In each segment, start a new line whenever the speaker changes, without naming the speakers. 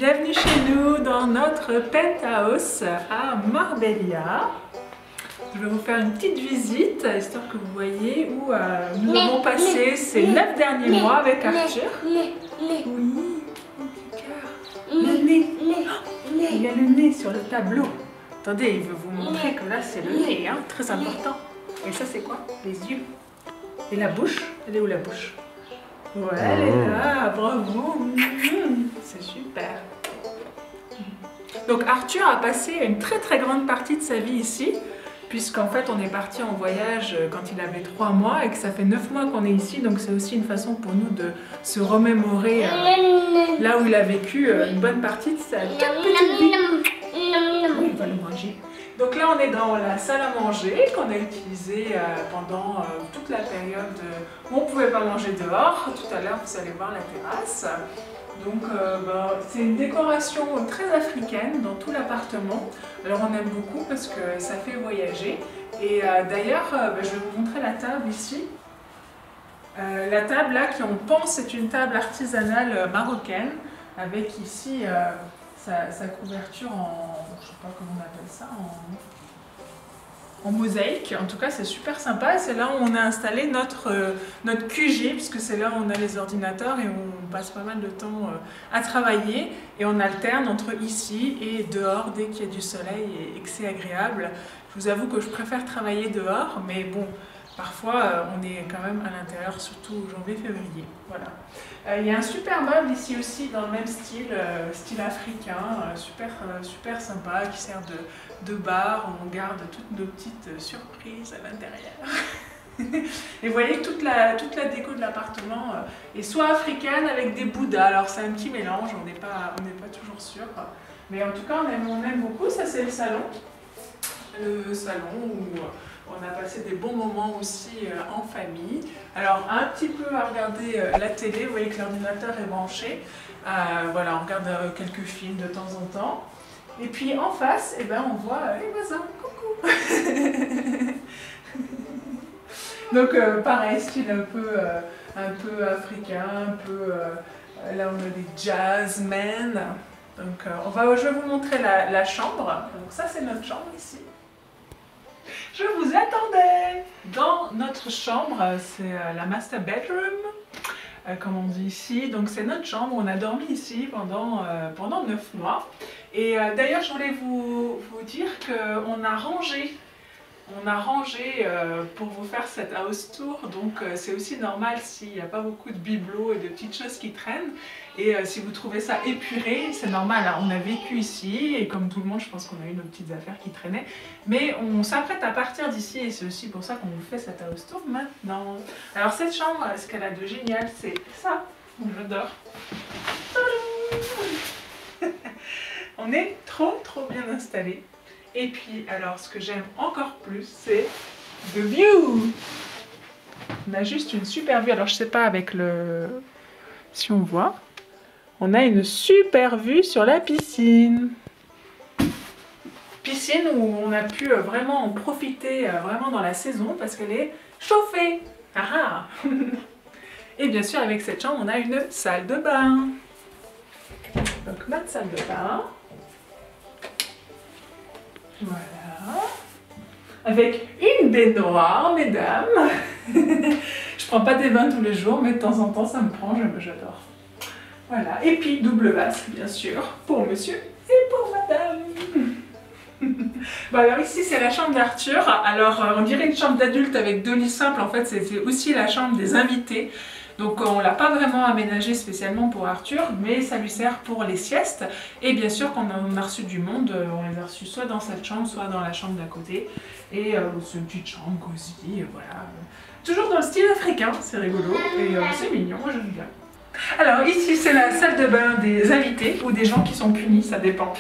Bienvenue chez nous dans notre penthouse à Marbella. Je vais vous faire une petite visite, histoire que vous voyez où nous avons passé ces 9 derniers mois avec Arthur. Oui, mon petit cœur. Le nez. Il y a le nez sur le tableau. Attendez, il veut vous montrer que là c'est le nez, hein, très important. Et ça c'est quoi? Les yeux. Et la bouche? Elle est où la bouche? Ouais, elle est là, bravo. C'est super. Donc Arthur a passé une très grande partie de sa vie ici, puisqu'en fait on est parti en voyage quand il avait 3 mois et que ça fait 9 mois qu'on est ici, donc c'est aussi une façon pour nous de se remémorer là où il a vécu une bonne partie de sa toute petite vie. Oui, il va le manger. Donc là on est dans la salle à manger qu'on a utilisée pendant toute la période où on ne pouvait pas manger dehors. Tout à l'heure vous allez voir la terrasse. Donc c'est une décoration très africaine dans tout l'appartement. Alors on aime beaucoup parce que ça fait voyager. Et d'ailleurs je vais vous montrer la table ici. La table là qui on pense est une table artisanale marocaine avec ici sa couverture en, je sais pas comment on appelle ça, en mosaïque. En tout cas c'est super sympa, c'est là où on a installé notre QG, puisque c'est là où on a les ordinateurs et on passe pas mal de temps à travailler, et on alterne entre ici et dehors dès qu'il y a du soleil et que c'est agréable. Je vous avoue que je préfère travailler dehors, mais bon, parfois on est quand même à l'intérieur, surtout janvier-février. Voilà. Il y a un super meuble ici aussi dans le même style, style africain, super sympa, qui sert de bar, où on garde toutes nos petites surprises à l'intérieur. Et vous voyez que toute la déco de l'appartement est soit africaine avec des bouddhas, alors c'est un petit mélange, on n'est pas toujours sûr. Mais en tout cas on aime beaucoup. Ça c'est le salon où on a passé des bons moments aussi en famille. Alors un petit peu à regarder la télé, vous voyez que l'ordinateur est branché. Voilà, on regarde quelques films de temps en temps. Et puis en face, eh ben, on voit les voisins. Coucou. Donc pareil, style un peu africain, là on a des jazzmen. Donc je vais vous montrer la chambre. Donc ça c'est notre chambre ici. Je vous attendais dans notre chambre, c'est la master bedroom, comme on dit ici. Donc c'est notre chambre, on a dormi ici pendant 9 mois. Et d'ailleurs je voulais vous dire qu'on a rangé. Pour vous faire cette house tour, donc c'est aussi normal s'il n'y a pas beaucoup de bibelots et de petites choses qui traînent. Et si vous trouvez ça épuré, c'est normal, hein. On a vécu ici et comme tout le monde, je pense qu'on a eu nos petites affaires qui traînaient. Mais on s'apprête à partir d'ici et c'est aussi pour ça qu'on vous fait cette house tour maintenant. Alors cette chambre, ce qu'elle a de génial, c'est ça. J'adore. On est trop bien installés. Et puis, alors, ce que j'aime encore plus, c'est the view. On a juste une super vue. Alors, je sais pas avec si on voit. On a une super vue sur la piscine. Piscine où on a pu vraiment en profiter vraiment dans la saison parce qu'elle est chauffée. Ah ah. Et bien sûr, avec cette chambre, on a une salle de bain. Donc, notre salle de bain. Voilà, avec une baignoire, mesdames. Je prends pas des bains tous les jours, mais de temps en temps ça me prend, j'adore. Voilà, et puis double vasque bien sûr, pour monsieur et pour madame. Bon alors ici c'est la chambre d'Arthur. Alors on dirait une chambre d'adulte avec 2 lits simples, en fait c'est aussi la chambre des invités. Donc on ne l'a pas vraiment aménagé spécialement pour Arthur, mais ça lui sert pour les siestes. Et bien sûr quand on a reçu du monde, on les a reçus soit dans cette chambre, soit dans la chambre d'à côté. Et c'est une petite chambre cosy, voilà. Toujours dans le style africain, c'est rigolo et c'est mignon, moi j'aime bien. Alors ici c'est la salle de bain des invités ou des gens qui sont punis, ça dépend.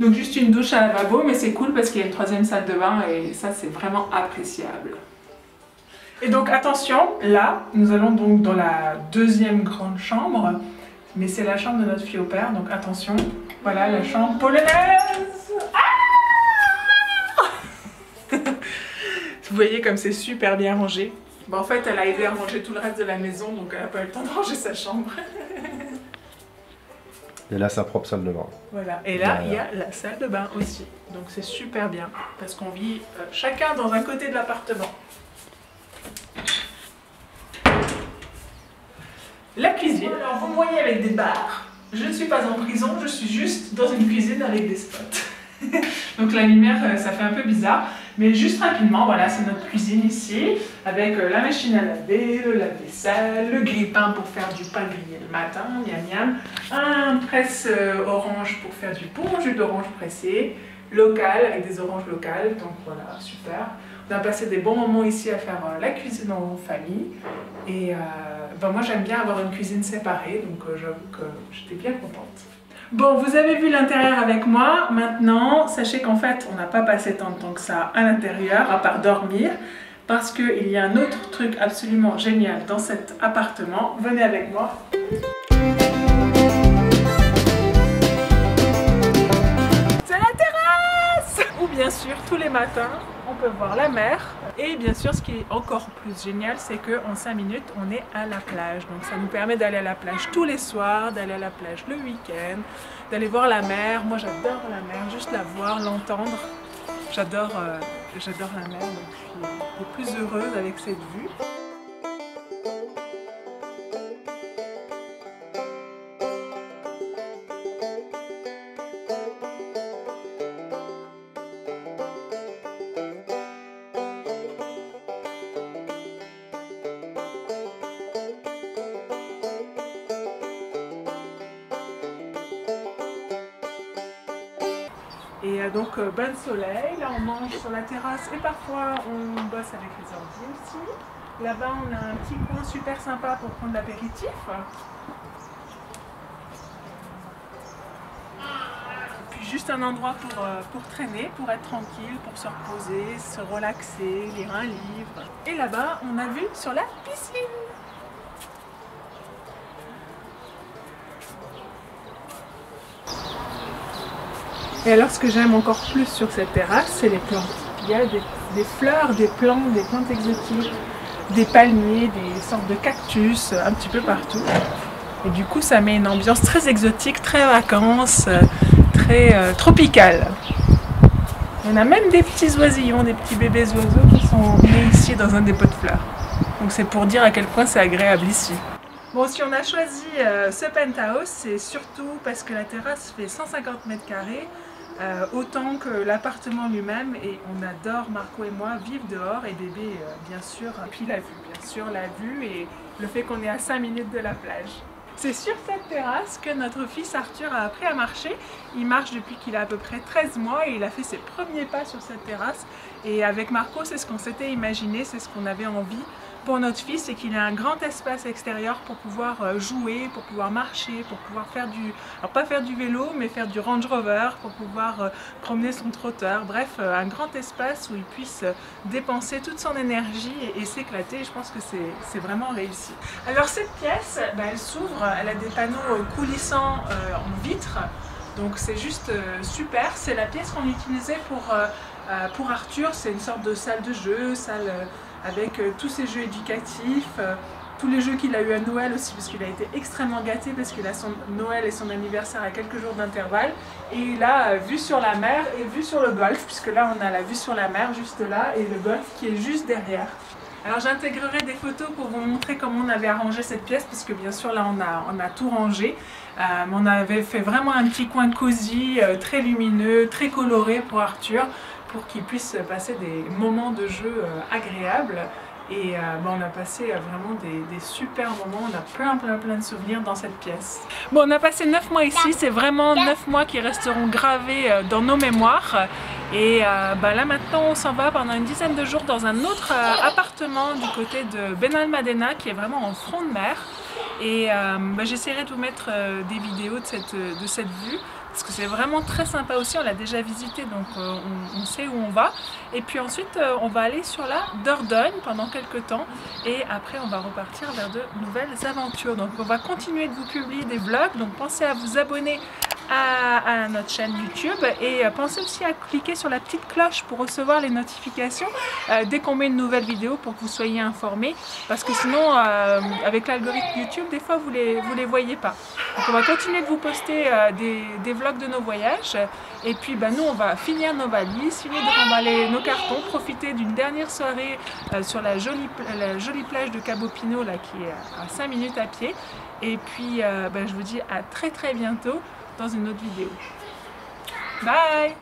Donc juste une douche à lavabo, mais c'est cool parce qu'il y a une 3e salle de bain et ça c'est vraiment appréciable. Et donc attention, là, nous allons donc dans la 2e grande chambre, mais c'est la chambre de notre fille au père, donc attention, voilà la chambre polonaise. Ah. Vous voyez comme c'est super bien rangé. Bon, en fait, elle a aidé à ranger tout le reste de la maison, donc elle n'a pas eu le temps de ranger sa chambre.
Et là, sa propre salle de bain.
Voilà, et là, il y a la salle de bain aussi. Donc c'est super bien, parce qu'on vit chacun dans un côté de l'appartement. La cuisine, alors vous me voyez avec des barres. Je ne suis pas en prison, je suis juste dans une cuisine avec des spots. Donc la lumière, ça fait un peu bizarre. Mais juste rapidement, voilà, c'est notre cuisine ici, avec la machine à laver, le lave-vaisselle, le grille-pain pour faire du pain grillé le matin, miam miam, un presse orange pour faire du bon jus d'orange pressé, local, avec des oranges locales, donc voilà, super. On a passé des bons moments ici à faire la cuisine en famille, et moi j'aime bien avoir une cuisine séparée, donc j'avoue que j'étais bien contente. Bon, vous avez vu l'intérieur avec moi. Maintenant, sachez qu'en fait, on n'a pas passé tant de temps que ça à l'intérieur, à part dormir, parce qu'il y a un autre truc absolument génial dans cet appartement. Venez avec moi. C'est la terrasse! Où bien sûr, tous les matins, on peut voir la mer. Et bien sûr, ce qui est encore plus génial, c'est qu'en 5 minutes, on est à la plage. Donc ça nous permet d'aller à la plage tous les soirs, d'aller à la plage le week-end, d'aller voir la mer. Moi, j'adore la mer, juste la voir, l'entendre. J'adore la mer, donc je suis plus heureuse avec cette vue. Et donc bain de soleil, là on mange sur la terrasse et parfois on bosse avec les ordi aussi. Là-bas on a un petit coin super sympa pour prendre l'apéritif. Et puis juste un endroit pour traîner, pour être tranquille, pour se reposer, se relaxer, lire un livre. Et là-bas on a vue sur la piscine. Et alors ce que j'aime encore plus sur cette terrasse, c'est les plantes. Il y a des fleurs, des plantes exotiques, des palmiers, des sortes de cactus, un petit peu partout. Et du coup ça met une ambiance très exotique, très vacances, très tropicale. On a même des petits oisillons, des petits bébés oiseaux qui sont nés ici dans un dépôt de fleurs. Donc c'est pour dire à quel point c'est agréable ici. Bon, si on a choisi ce penthouse, c'est surtout parce que la terrasse fait 150 mètres carrés, autant que l'appartement lui-même, et on adore, Marco et moi, vivre dehors et bébé, bien sûr, puis la vue, bien sûr, la vue et le fait qu'on est à 5 minutes de la plage. C'est sur cette terrasse que notre fils Arthur a appris à marcher. Il marche depuis qu'il a à peu près 13 mois et il a fait ses premiers pas sur cette terrasse. Et avec Marco, c'est ce qu'on s'était imaginé, c'est ce qu'on avait envie pour notre fils, c'est qu'il ait un grand espace extérieur pour pouvoir jouer, pour pouvoir marcher, pour pouvoir faire alors pas faire du vélo, mais faire du Range Rover, pour pouvoir promener son trotteur. Bref, un grand espace où il puisse dépenser toute son énergie et s'éclater. Je pense que c'est vraiment réussi. Alors cette pièce, elle s'ouvre, elle a des panneaux coulissants en vitre. Donc c'est juste super. C'est la pièce qu'on utilisait pour Arthur. C'est une sorte de salle de jeu, salle avec tous ses jeux éducatifs, tous les jeux qu'il a eu à Noël aussi, parce qu'il a été extrêmement gâté, parce qu'il a son Noël et son anniversaire à quelques jours d'intervalle. Et il a vue sur la mer et vue sur le golf, puisque là on a la vue sur la mer juste là, et le golf qui est juste derrière. Alors j'intégrerai des photos pour vous montrer comment on avait arrangé cette pièce, parce que bien sûr là on a tout rangé. On avait fait vraiment un petit coin cosy, très lumineux, très coloré pour Arthur, pour qu'il puisse passer des moments de jeu agréables. Et on a passé vraiment des super moments, on a plein de souvenirs dans cette pièce. Bon, on a passé 9 mois ici, c'est vraiment 9 mois qui resteront gravés dans nos mémoires. Et là maintenant on s'en va pendant une dizaine de jours dans un autre appartement du côté de Benalmádena qui est vraiment en front de mer. Et j'essaierai de vous mettre des vidéos de cette vue. parce que c'est vraiment très sympa aussi, on l'a déjà visité, donc on sait où on va. Et puis ensuite, on va aller sur la Dordogne pendant quelques temps, et après on va repartir vers de nouvelles aventures. Donc on va continuer de vous publier des vlogs, donc pensez à vous abonner à notre chaîne YouTube, et pensez aussi à cliquer sur la petite cloche pour recevoir les notifications dès qu'on met une nouvelle vidéo, pour que vous soyez informés, parce que sinon avec l'algorithme YouTube des fois vous les voyez pas. Donc on va continuer de vous poster des vlogs de nos voyages, et puis nous on va finir nos valises, finir de remballer nos cartons, profiter d'une dernière soirée sur la jolie plage de Cabo Pino là, qui est à 5 minutes à pied. Et puis je vous dis à très bientôt dans une autre vidéo. Bye!